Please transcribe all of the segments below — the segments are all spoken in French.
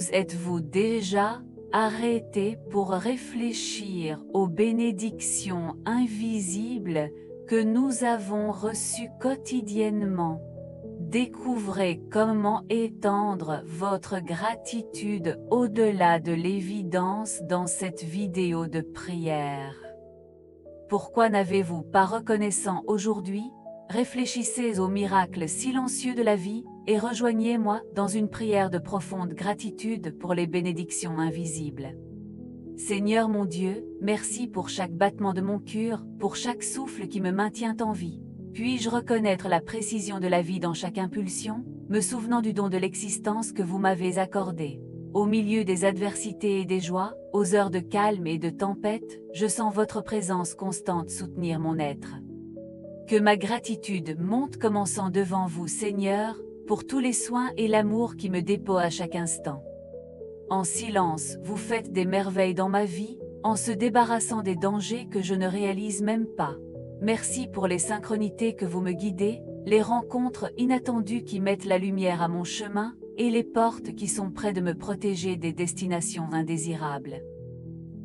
Vous êtes-vous déjà arrêté pour réfléchir aux bénédictions invisibles que nous avons reçues quotidiennement? Découvrez comment étendre votre gratitude au-delà de l'évidence dans cette vidéo de prière. Pourquoi n'avez-vous pas reconnaissant aujourd'hui? Réfléchissez aux miracles silencieux de la vie et rejoignez-moi dans une prière de profonde gratitude pour les bénédictions invisibles. Seigneur mon Dieu, merci pour chaque battement de mon cœur, pour chaque souffle qui me maintient en vie. Puis-je reconnaître la précision de la vie dans chaque impulsion, me souvenant du don de l'existence que vous m'avez accordé. Au milieu des adversités et des joies, aux heures de calme et de tempête, je sens votre présence constante soutenir mon être. Que ma gratitude monte commençant devant vous, Seigneur, pour tous les soins et l'amour qui me dépôt à chaque instant. En silence, vous faites des merveilles dans ma vie, en se débarrassant des dangers que je ne réalise même pas. Merci pour les synchronités que vous me guidez, les rencontres inattendues qui mettent la lumière à mon chemin, et les portes qui sont près de me protéger des destinations indésirables.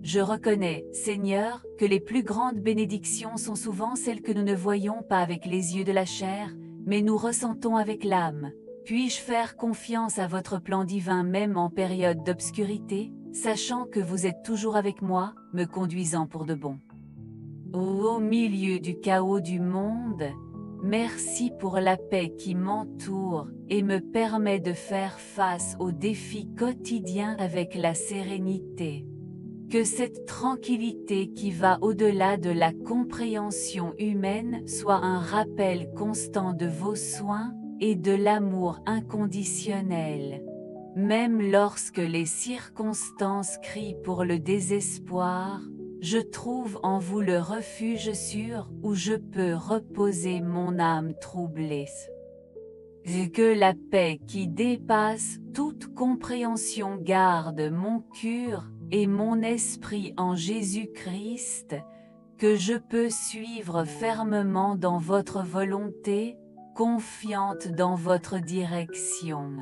Je reconnais, Seigneur, que les plus grandes bénédictions sont souvent celles que nous ne voyons pas avec les yeux de la chair, mais nous ressentons avec l'âme. Puis-je faire confiance à votre plan divin même en période d'obscurité, sachant que vous êtes toujours avec moi, me conduisant pour de bon. Au milieu du chaos du monde, merci pour la paix qui m'entoure et me permet de faire face aux défis quotidiens avec la sérénité. Que cette tranquillité qui va au-delà de la compréhension humaine soit un rappel constant de vos soins et de l'amour inconditionnel. Même lorsque les circonstances crient pour le désespoir, je trouve en vous le refuge sûr où je peux reposer mon âme troublée. Et que la paix qui dépasse toute compréhension garde mon cœur et mon esprit en Jésus-Christ, que je peux suivre fermement dans votre volonté, confiante dans votre direction.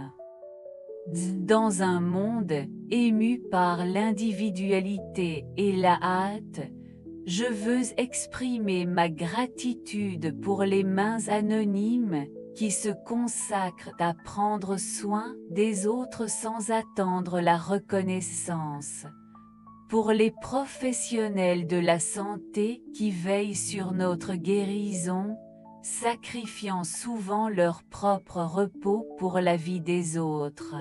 Dans un monde ému par l'individualité et la hâte, je veux exprimer ma gratitude pour les mains anonymes qui se consacrent à prendre soin des autres sans attendre la reconnaissance. Pour les professionnels de la santé qui veillent sur notre guérison, sacrifiant souvent leur propre repos pour la vie des autres.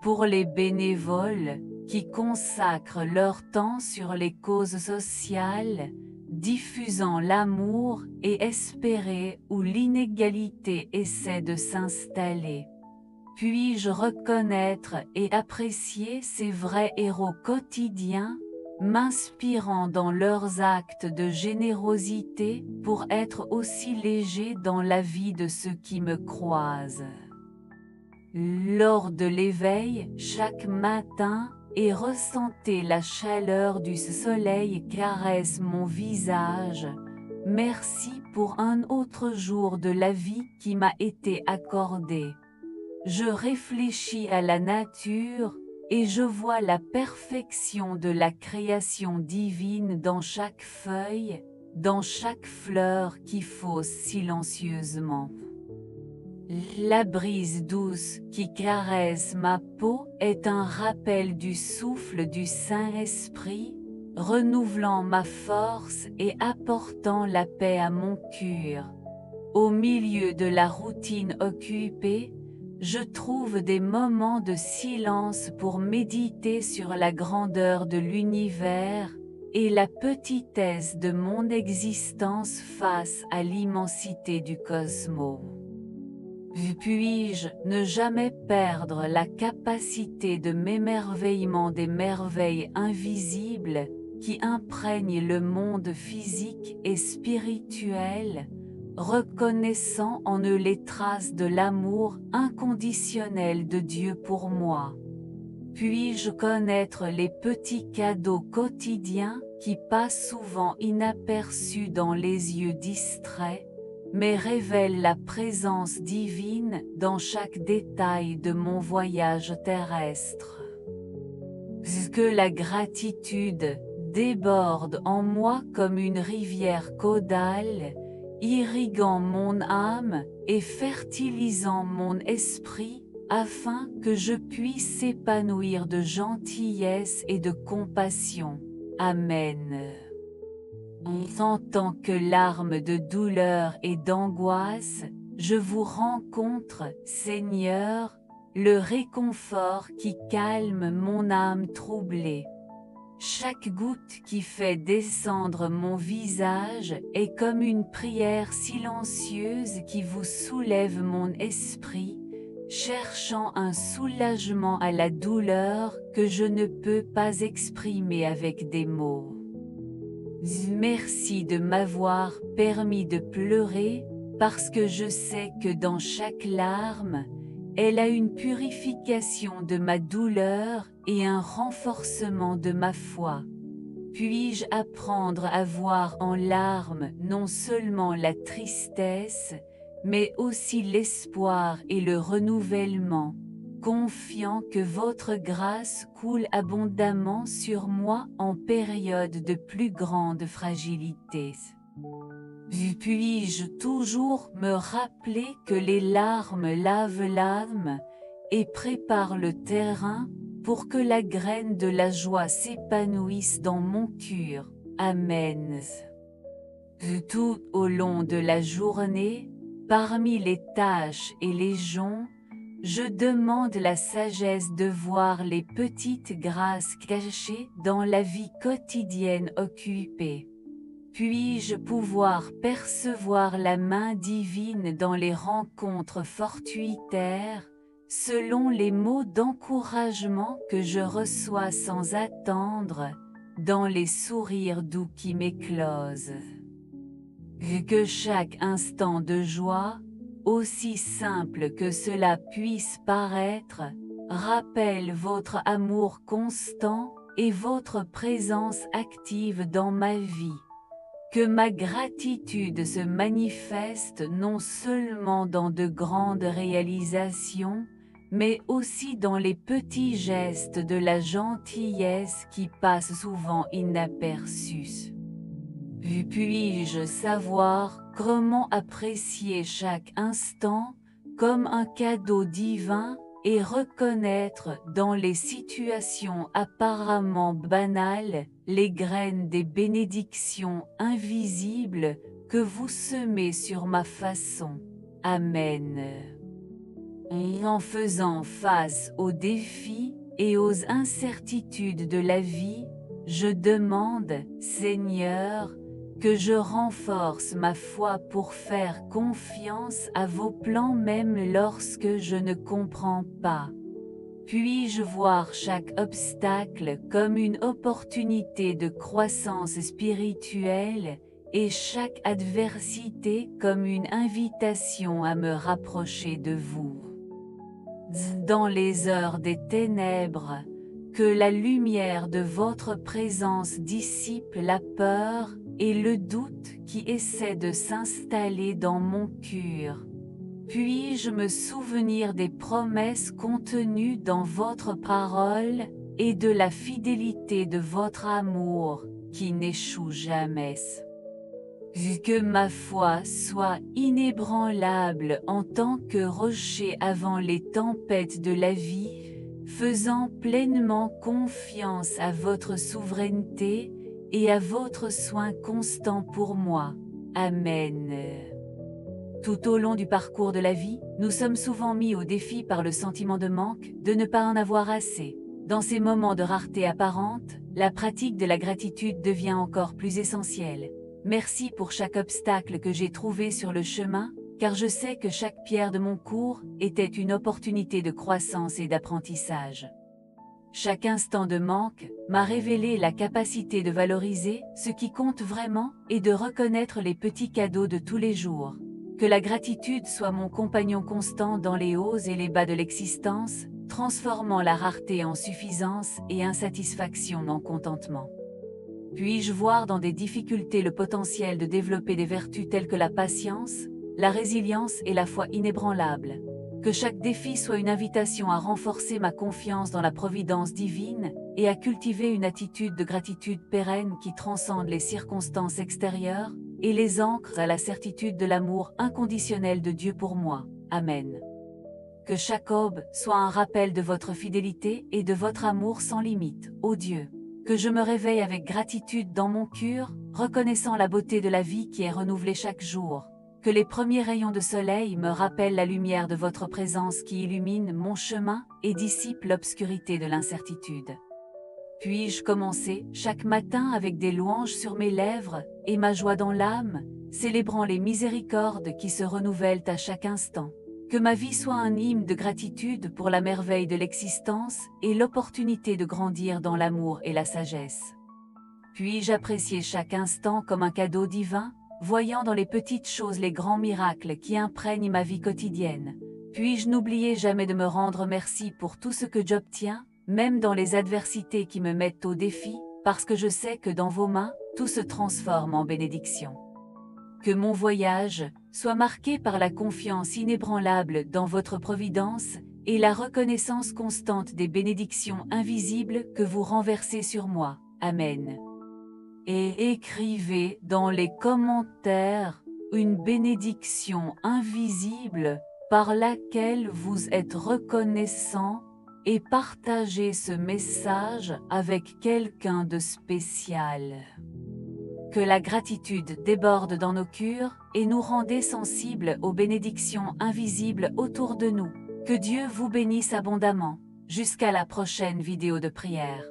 Pour les bénévoles qui consacrent leur temps sur les causes sociales, diffusant l'amour et espérer où l'inégalité essaie de s'installer. Puis-je reconnaître et apprécier ces vrais héros quotidiens, m'inspirant dans leurs actes de générosité pour être aussi léger dans la vie de ceux qui me croisent. Lors de l'éveil, chaque matin, et ressentez la chaleur du soleil caresse mon visage, merci pour un autre jour de la vie qui m'a été accordé. Je réfléchis à la nature, et je vois la perfection de la création divine dans chaque feuille, dans chaque fleur qui fausse silencieusement. La brise douce qui caresse ma peau est un rappel du souffle du Saint-Esprit, renouvelant ma force et apportant la paix à mon cœur. Au milieu de la routine occupée, je trouve des moments de silence pour méditer sur la grandeur de l'univers et la petitesse de mon existence face à l'immensité du cosmos. Puis-je ne jamais perdre la capacité de m'émerveillement des merveilles invisibles qui imprègnent le monde physique et spirituel, reconnaissant en eux les traces de l'amour inconditionnel de Dieu pour moi. Puis-je connaître les petits cadeaux quotidiens qui passent souvent inaperçus dans les yeux distraits, mais révèle la présence divine dans chaque détail de mon voyage terrestre. Que la gratitude déborde en moi comme une rivière caudale, irriguant mon âme et fertilisant mon esprit, afin que je puisse s'épanouir de gentillesse et de compassion. Amen. En tant que larmes de douleur et d'angoisse, je vous rencontre, Seigneur, le réconfort qui calme mon âme troublée. Chaque goutte qui fait descendre mon visage est comme une prière silencieuse qui vous soulève mon esprit, cherchant un soulagement à la douleur que je ne peux pas exprimer avec des mots. Merci de m'avoir permis de pleurer, parce que je sais que dans chaque larme, elle a une purification de ma douleur et un renforcement de ma foi. Puis-je apprendre à voir en larmes non seulement la tristesse, mais aussi l'espoir et le renouvellement, confiant que votre grâce coule abondamment sur moi en période de plus grande fragilité. Puis-je toujours me rappeler que les larmes lavent l'âme et préparent le terrain pour que la graine de la joie s'épanouisse dans mon cœur. Amen. Tout au long de la journée, parmi les tâches et les joncs, je demande la sagesse de voir les petites grâces cachées dans la vie quotidienne occupée. Puis-je pouvoir percevoir la main divine dans les rencontres fortuitaires, selon les mots d'encouragement que je reçois sans attendre, dans les sourires doux qui m'éclosent. Que chaque instant de joie, aussi simple que cela puisse paraître, rappelle votre amour constant et votre présence active dans ma vie. Que ma gratitude se manifeste non seulement dans de grandes réalisations, mais aussi dans les petits gestes de la gentillesse qui passent souvent inaperçus. Puis-je savoir comment apprécier chaque instant comme un cadeau divin et reconnaître dans les situations apparemment banales les graines des bénédictions invisibles que vous semez sur ma façon. Amen. En faisant face aux défis et aux incertitudes de la vie, je demande, Seigneur, que je renforce ma foi pour faire confiance à vos plans même lorsque je ne comprends pas. Puis-je voir chaque obstacle comme une opportunité de croissance spirituelle et chaque adversité comme une invitation à me rapprocher de vous. Dans les heures des ténèbres, que la lumière de votre présence dissipe la peur et le doute qui essaie de s'installer dans mon cœur. Puis-je me souvenir des promesses contenues dans votre parole et de la fidélité de votre amour, qui n'échoue jamais. Que ma foi soit inébranlable en tant que rocher avant les tempêtes de la vie, faisant pleinement confiance à votre souveraineté et à votre soin constant pour moi. Amen. Tout au long du parcours de la vie, nous sommes souvent mis au défi par le sentiment de manque, de ne pas en avoir assez. Dans ces moments de rareté apparente, la pratique de la gratitude devient encore plus essentielle. Merci pour chaque obstacle que j'ai trouvé sur le chemin, car je sais que chaque pierre de mon cours était une opportunité de croissance et d'apprentissage. Chaque instant de manque m'a révélé la capacité de valoriser ce qui compte vraiment et de reconnaître les petits cadeaux de tous les jours. Que la gratitude soit mon compagnon constant dans les hauts et les bas de l'existence, transformant la rareté en suffisance et insatisfaction en contentement. Puis-je voir dans des difficultés le potentiel de développer des vertus telles que la patience, la résilience et la foi inébranlables. Que chaque défi soit une invitation à renforcer ma confiance dans la providence divine et à cultiver une attitude de gratitude pérenne qui transcende les circonstances extérieures et les ancre à la certitude de l'amour inconditionnel de Dieu pour moi. Amen. Que chaque aube soit un rappel de votre fidélité et de votre amour sans limite, ô Dieu. Que je me réveille avec gratitude dans mon cœur, reconnaissant la beauté de la vie qui est renouvelée chaque jour. Que les premiers rayons de soleil me rappellent la lumière de votre présence qui illumine mon chemin et dissipe l'obscurité de l'incertitude. Puis-je commencer chaque matin avec des louanges sur mes lèvres et ma joie dans l'âme, célébrant les miséricordes qui se renouvellent à chaque instant. Que ma vie soit un hymne de gratitude pour la merveille de l'existence et l'opportunité de grandir dans l'amour et la sagesse. Puis-je apprécier chaque instant comme un cadeau divin, voyant dans les petites choses les grands miracles qui imprègnent ma vie quotidienne. Puis-je n'oublier jamais de me rendre merci pour tout ce que j'obtiens, même dans les adversités qui me mettent au défi, parce que je sais que dans vos mains, tout se transforme en bénédiction. Que mon voyage soit marqué par la confiance inébranlable dans votre providence et la reconnaissance constante des bénédictions invisibles que vous renversez sur moi. Amen. Et écrivez dans les commentaires une bénédiction invisible par laquelle vous êtes reconnaissant et partagez ce message avec quelqu'un de spécial. Que la gratitude déborde dans nos cœurs et nous rende sensibles aux bénédictions invisibles autour de nous. Que Dieu vous bénisse abondamment. Jusqu'à la prochaine vidéo de prière.